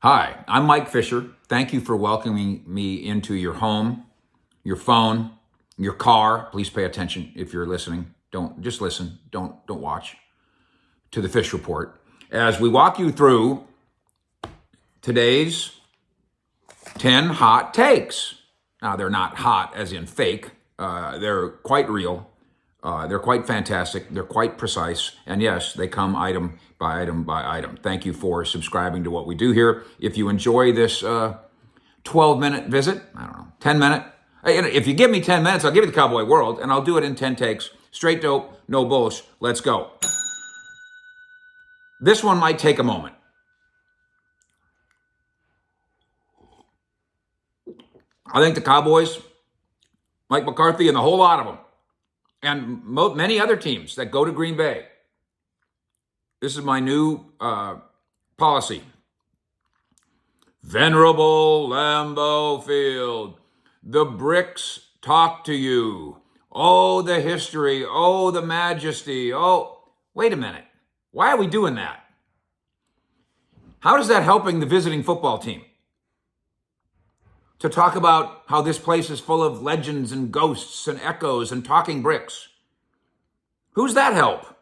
Hi, I'm Mike Fisher. Thank you for welcoming me into your home, your phone, your car. Please pay attention if you're listening. Don't just listen. Don't watch. To the Fish Report as we walk you through today's 10 hot takes. Now, they're not hot as in fake. They're quite real. They're quite fantastic. They're quite precise. And yes, they come item by item by item. Thank you for subscribing to what we do here. If you enjoy this 12-minute visit, I don't know, 10-minute. If you give me 10 minutes, I'll give you the Cowboy World, and I'll do it in 10 takes. Straight dope, no bullshit. Let's go. This one might take a moment. I think the Cowboys, Mike McCarthy, and the whole lot of them, and many other teams that go to Green Bay. This is my new policy. Venerable Lambeau Field, the bricks talk to you. Oh, the history. Oh, the majesty. Oh, wait a minute. Why are we doing that? How is that helping the visiting football team? To talk about how this place is full of legends and ghosts and echoes and talking bricks. Who's that help?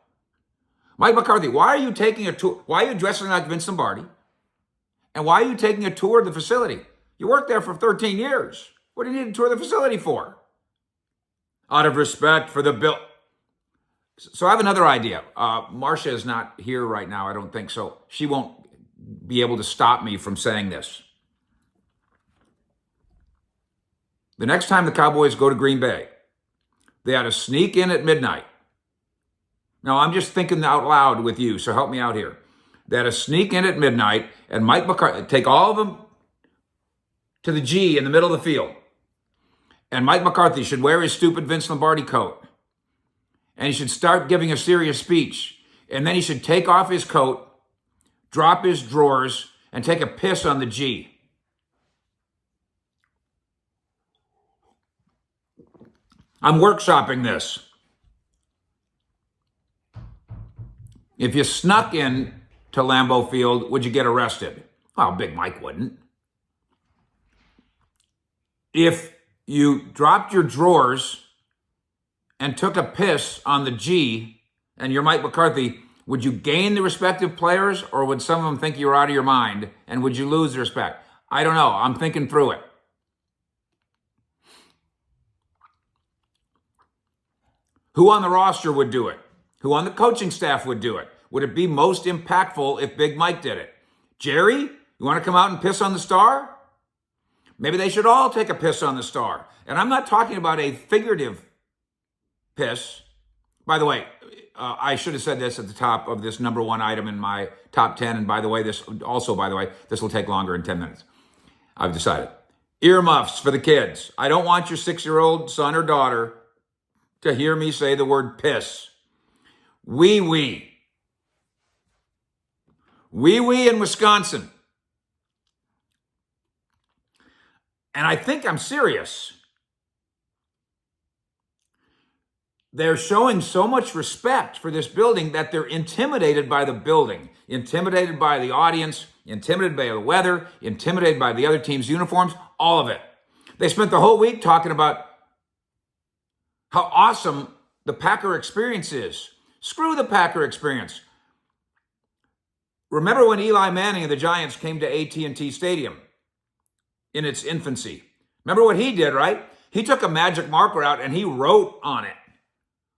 Mike McCarthy, why are you taking a tour? Why are you dressing like Vince Lombardi? And why are you taking a tour of the facility? You worked there for 13 years. What do you need to tour the facility for? Out of respect for the bill. So I have another idea. Marcia is not here right now, I don't think, so she won't be able to stop me from saying this. The next time the Cowboys go to Green Bay, they ought to sneak in at midnight. Now, I'm just thinking out loud with you, so help me out here. They ought to sneak in at midnight and Mike McCarthy, take all of them to the G in the middle of the field. And Mike McCarthy should wear his stupid Vince Lombardi coat. And he should start giving a serious speech. And then he should take off his coat, drop his drawers, and take a piss on the G. I'm workshopping this. If you snuck in to Lambeau Field, would you get arrested? Well, Big Mike wouldn't. If you dropped your drawers and took a piss on the G and you're Mike McCarthy, would you gain the respect of players, or would some of them think you were out of your mind, and would you lose the respect? I don't know. I'm thinking through it. Who on the roster would do it? Who on the coaching staff would do it? Would it be most impactful if Big Mike did it? Jerry, you want to come out and piss on the star? Maybe they should all take a piss on the star. And I'm not talking about a figurative piss. By the way, I should have said this at the top of this number one item in my top 10. And by the way, this will take longer than 10 minutes. I've decided. Earmuffs for the kids. I don't want your 6-year-old son or daughter to hear me say the word piss. Wee-wee. Wee-wee in Wisconsin. And I think I'm serious. They're showing so much respect for this building that they're intimidated by the building, intimidated by the audience, intimidated by the weather, intimidated by the other team's uniforms, all of it. They spent the whole week talking about how awesome the Packer experience is. Screw the Packer experience. Remember when Eli Manning and the Giants came to AT&T Stadium in its infancy? Remember what he did, right? He took a magic marker out and he wrote on it.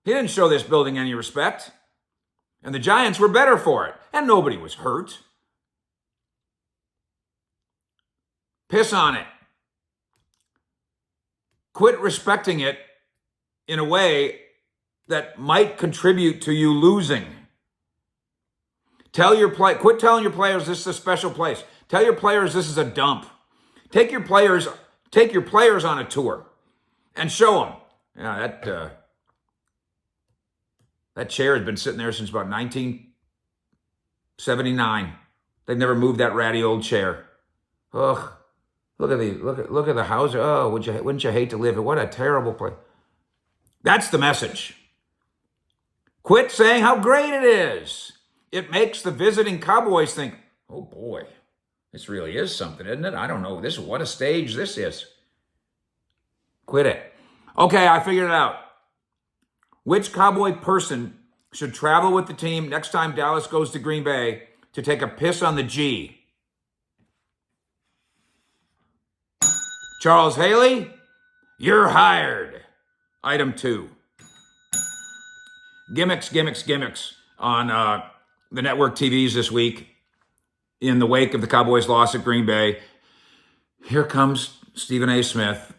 He didn't show this building any respect. And the Giants were better for it. And nobody was hurt. Piss on it. Quit respecting it in a way that might contribute to you losing. Quit telling your players this is a special place. Tell your players this is a dump. Take your players on a tour and show them. Yeah, that chair has been sitting there since about 1979. They've never moved that ratty old chair. Ugh. Look at the house. Oh, wouldn't you hate to live here? What a terrible place. That's the message. Quit saying how great it is. It makes the visiting Cowboys think, oh boy, This really is something, isn't it? I don't know. What a stage this is. Quit it. Okay, I figured it out. Which Cowboy person should travel with the team next time Dallas goes to Green Bay to take a piss on the G? Charles Haley, you're hired. Item 2. Gimmicks on the network TVs this week in the wake of the Cowboys' loss at Green Bay. Here comes Stephen A. Smith.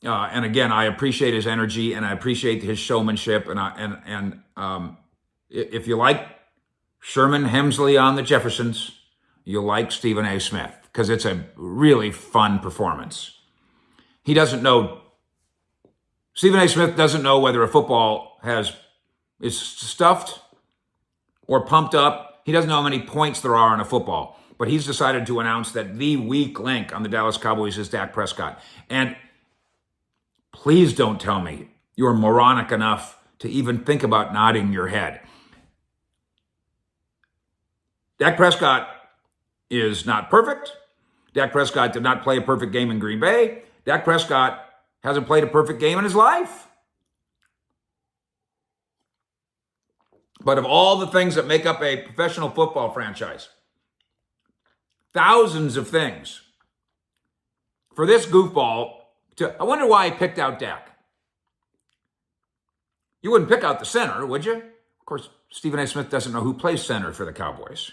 And again, I appreciate his energy and I appreciate his showmanship. And if you like Sherman Hemsley on the Jeffersons, you'll like Stephen A. Smith because it's a really fun performance. He doesn't know, Stephen A. Smith doesn't know whether a football is stuffed or pumped up. He doesn't know how many points there are in a football, but he's decided to announce that the weak link on the Dallas Cowboys is Dak Prescott. And please don't tell me you're moronic enough to even think about nodding your head. Dak Prescott is not perfect. Dak Prescott did not play a perfect game in Green Bay. Dak Prescott hasn't played a perfect game in his life. But of all the things that make up a professional football franchise, thousands of things, for this goofball I wonder why he picked out Dak. You wouldn't pick out the center, would you? Of course, Stephen A. Smith doesn't know who plays center for the Cowboys.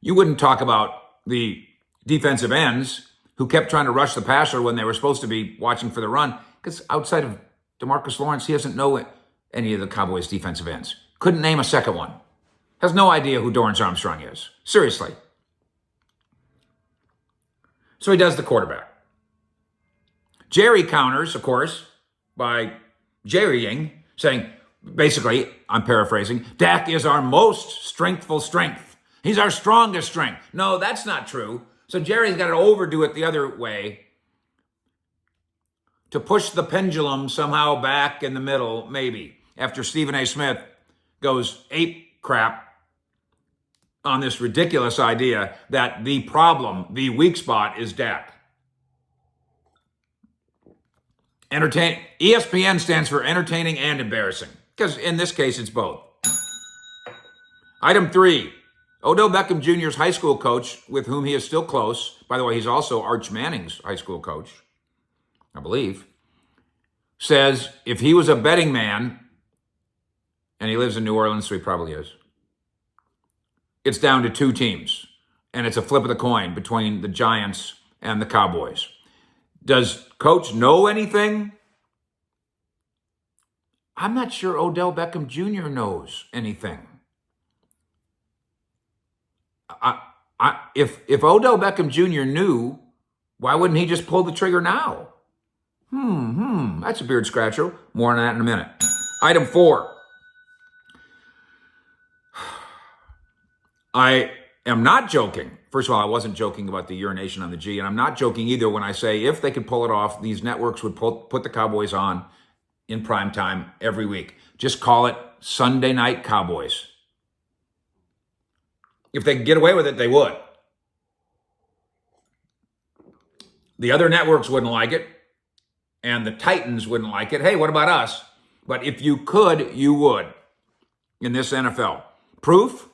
You wouldn't talk about the defensive ends who kept trying to rush the passer when they were supposed to be watching for the run, because outside of DeMarcus Lawrence, he doesn't know any of the Cowboys' defensive ends. Couldn't name a second one. Has no idea who Dorrance Armstrong is. Seriously. So he does the quarterback. Jerry counters, of course, by jerrying, saying, basically, I'm paraphrasing, Dak is our most strengthful strength. He's our strongest strength. No, that's not true. So Jerry's got to overdo it the other way to push the pendulum somehow back in the middle, maybe, after Stephen A. Smith goes ape crap on this ridiculous idea that the problem, the weak spot, is Dak. ESPN stands for entertaining and embarrassing, because in this case, it's both. Item 3, Odell Beckham Jr.'s high school coach, with whom he is still close, by the way, he's also Arch Manning's high school coach, I believe, says if he was a betting man, and he lives in New Orleans, so he probably is, it's down to 2 teams, and it's a flip of the coin between the Giants and the Cowboys. Does Coach know anything? I'm not sure Odell Beckham Jr. knows anything. If Odell Beckham Jr. knew, why wouldn't he just pull the trigger now? That's a beard scratcher. More on that in a minute. Item 4. I am not joking. First of all, I wasn't joking about the urination on the G, and I'm not joking either when I say if they could pull it off, these networks would put the Cowboys on in prime time every week. Just call it Sunday Night Cowboys. If they could get away with it, they would. The other networks wouldn't like it, and the Titans wouldn't like it. Hey, what about us? But if you could, you would in this NFL. Proof?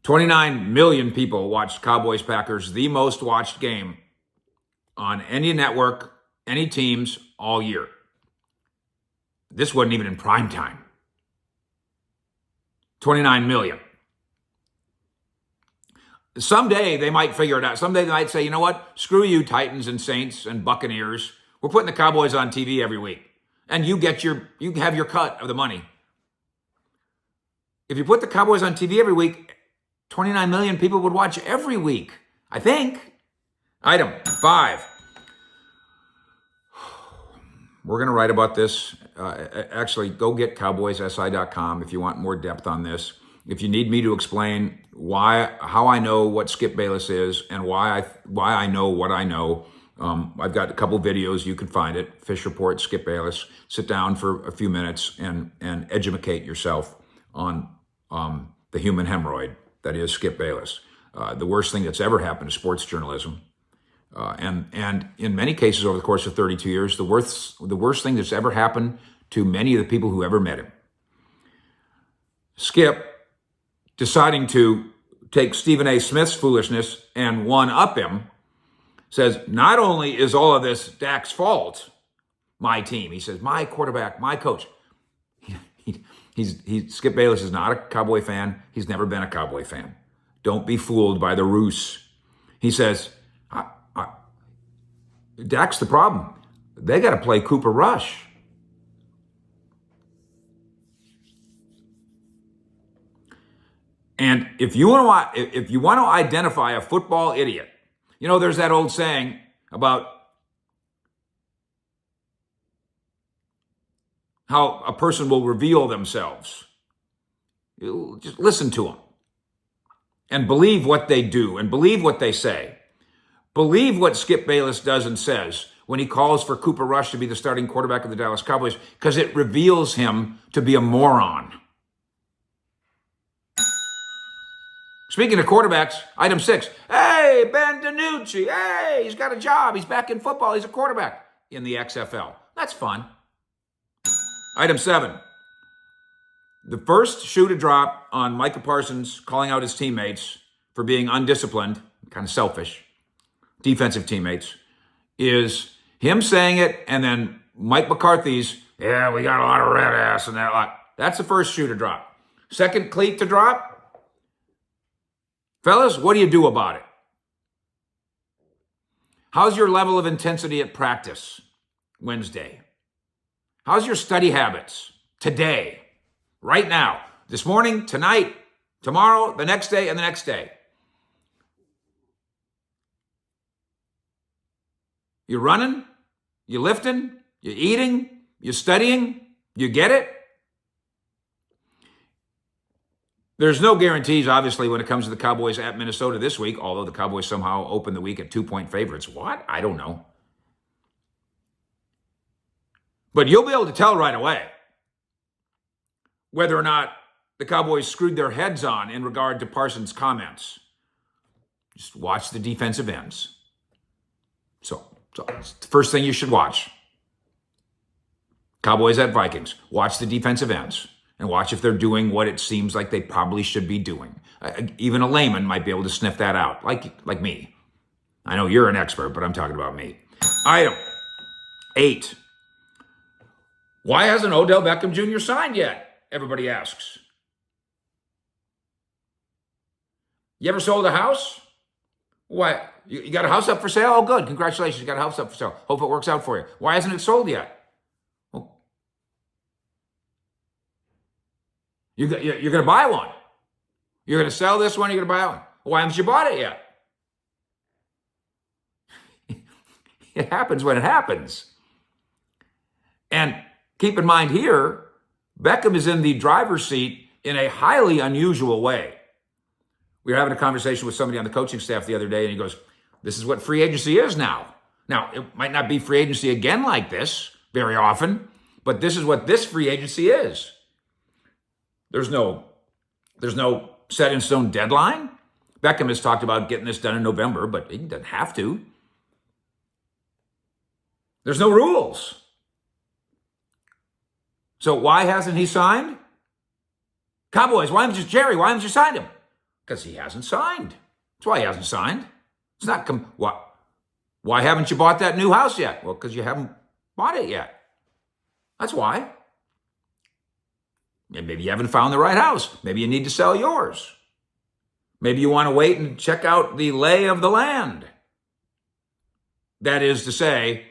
29 million people watched Cowboys-Packers, the most watched game on any network, any teams all year. This wasn't even in prime time. 29 million. Someday they might figure it out. Someday they might say, you know what? Screw you, Titans and Saints and Buccaneers. We're putting the Cowboys on TV every week. And you have your cut of the money. If you put the Cowboys on TV every week, 29 million people would watch every week, I think. Item 5. We're going to write about this. Actually, go get cowboyssi.com if you want more depth on this. If you need me to explain how I know what Skip Bayless is and why I know what I know, I've got a couple videos. You can find it. Fish Report, Skip Bayless. Sit down for a few minutes and educate yourself on the human hemorrhoid that is Skip Bayless. the worst thing that's ever happened to sports journalism. And in many cases over the course of 32 years, the worst thing that's ever happened to many of the people who ever met him. Skip deciding to take Stephen A. Smith's foolishness and one-up him says, not only is all of this Dak's fault, my team, he says, my quarterback, my coach. Skip Bayless is not a Cowboy fan. He's never been a Cowboy fan. Don't be fooled by the ruse. He says, Dak's the problem. They got to play Cooper Rush. And if you want to identify a football idiot, you know, there's that old saying about how a person will reveal themselves. You just listen to them and believe what they do and believe what they say. Believe what Skip Bayless does and says when he calls for Cooper Rush to be the starting quarterback of the Dallas Cowboys, because it reveals him to be a moron. Speaking of quarterbacks, item 6. Hey, Ben DiNucci. Hey, he's got a job. He's back in football. He's a quarterback in the XFL. That's fun. Item 7. The first shoe to drop on Micah Parsons calling out his teammates for being undisciplined, kind of selfish, defensive teammates, is him saying it and then Mike McCarthy's, yeah, we got a lot of red ass and that lot. That's the first shoe to drop. Second cleat to drop. Fellas, what do you do about it? How's your level of intensity at practice Wednesday? How's your study habits today, right now, this morning, tonight, tomorrow, the next day, and the next day? You running? You lifting? You eating? You studying? You get it? There's no guarantees, obviously, when it comes to the Cowboys at Minnesota this week, although the Cowboys somehow opened the week at 2-point favorites. What? I don't know. But you'll be able to tell right away whether or not the Cowboys screwed their heads on in regard to Parsons' comments. Just watch the defensive ends. So it's the first thing you should watch. Cowboys at Vikings. Watch the defensive ends. And watch if they're doing what it seems like they probably should be doing. Even a layman might be able to sniff that out, like me. I know you're an expert, but I'm talking about me. Item 8. Why hasn't Odell Beckham Jr. signed yet? Everybody asks. You ever sold a house? Why? You got a house up for sale? Oh, good. Congratulations. You got a house up for sale. Hope it works out for you. Why hasn't it sold yet? You're going to buy one. You're going to sell this one, you're going to buy one. Why haven't you bought it yet? It happens when it happens. And keep in mind here, Beckham is in the driver's seat in a highly unusual way. We were having a conversation with somebody on the coaching staff the other day, and he goes, this is what free agency is now. Now, it might not be free agency again like this very often, but this is what this free agency is. There's no set in stone deadline. Beckham has talked about getting this done in November, but he doesn't have to. There's no rules. So why hasn't he signed? Cowboys, why haven't you signed him? Because he hasn't signed. That's why he hasn't signed. It's not, why haven't you bought that new house yet? Well, because you haven't bought it yet. That's why. And maybe you haven't found the right house. Maybe you need to sell yours. Maybe you want to wait and check out the lay of the land. That is to say,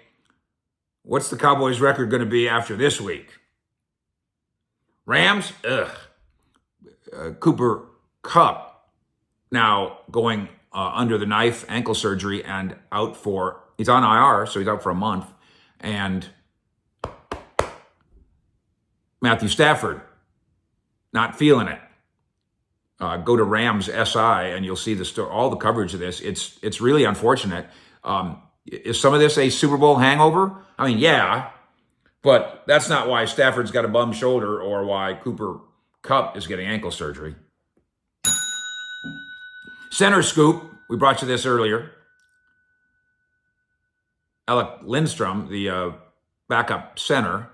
what's the Cowboys' record going to be after this week? Rams, Cooper Kupp now going under the knife, ankle surgery, and he's on IR, so he's out for a month. And Matthew Stafford, not feeling it. Go to Rams SI and you'll see all the coverage of this. It's really unfortunate. Is some of this a Super Bowl hangover? I mean, yeah, but that's not why Stafford's got a bum shoulder or why Cooper Kupp is getting ankle surgery. Center scoop, we brought you this earlier. Alec Lindstrom, the backup center,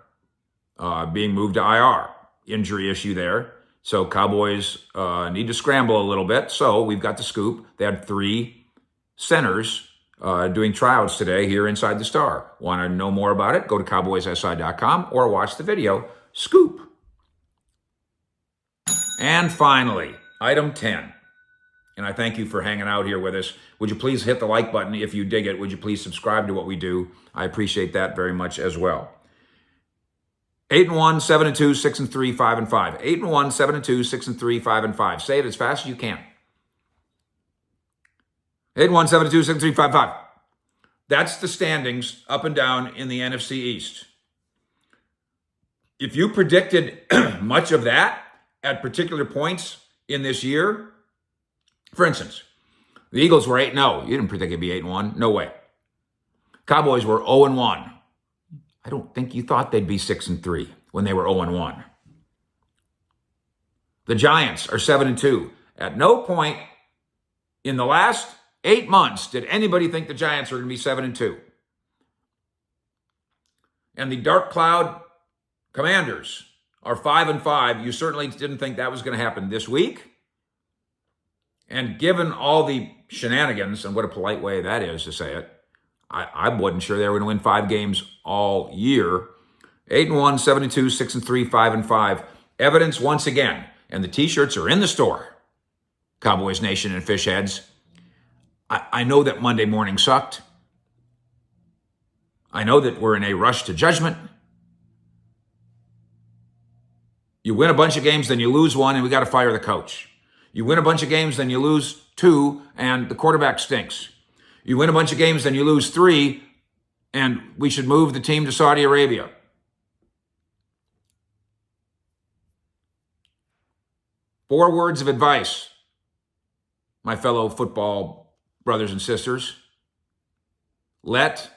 being moved to IR. Injury issue there. So Cowboys need to scramble a little bit. So we've got the scoop. They had 3 centers doing tryouts today here inside the Star. Want to know more about it? Go to cowboyssi.com or watch the video. Scoop. And finally, item 10. And I thank you for hanging out here with us. Would you please hit the like button if you dig it? Would you please subscribe to what we do? I appreciate that very much as well. 8-1, 7-2, 6-3, 5-5. 8-1, 7-2, 6-3, 5-5. Say it as fast as you can. 8-1, 7-2, 6-3, 5-5. That's the standings up and down in the NFC East. If you predicted much of that at particular points in this year, for instance, the Eagles were 8-0. You didn't predict it'd be 8-1. No way. Cowboys were 0-1. I don't think you thought they'd be 6-3 when they were 0-1. The Giants are 7-2. At no point in the last 8 months did anybody think the Giants were going to be 7-2. And the Dark Cloud Commanders are 5-5. You certainly didn't think that was going to happen this week. And given all the shenanigans, and what a polite way that is to say it, I wasn't sure they were going to win 5 games all year. 8-1, 7-2, 6-3, 5-5. Evidence once again. And the t-shirts are in the store. Cowboys Nation and Fish Heads. I know that Monday morning sucked. I know that we're in a rush to judgment. You win a bunch of games, then you lose one, and we got to fire the coach. You win a bunch of games, then you lose 2, and the quarterback stinks. You win a bunch of games, then you lose 3, and we should move the team to Saudi Arabia. Four words of advice, my fellow football brothers and sisters. Let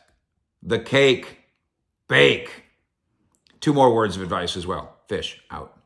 the cake bake. 2 more words of advice as well. Fish out.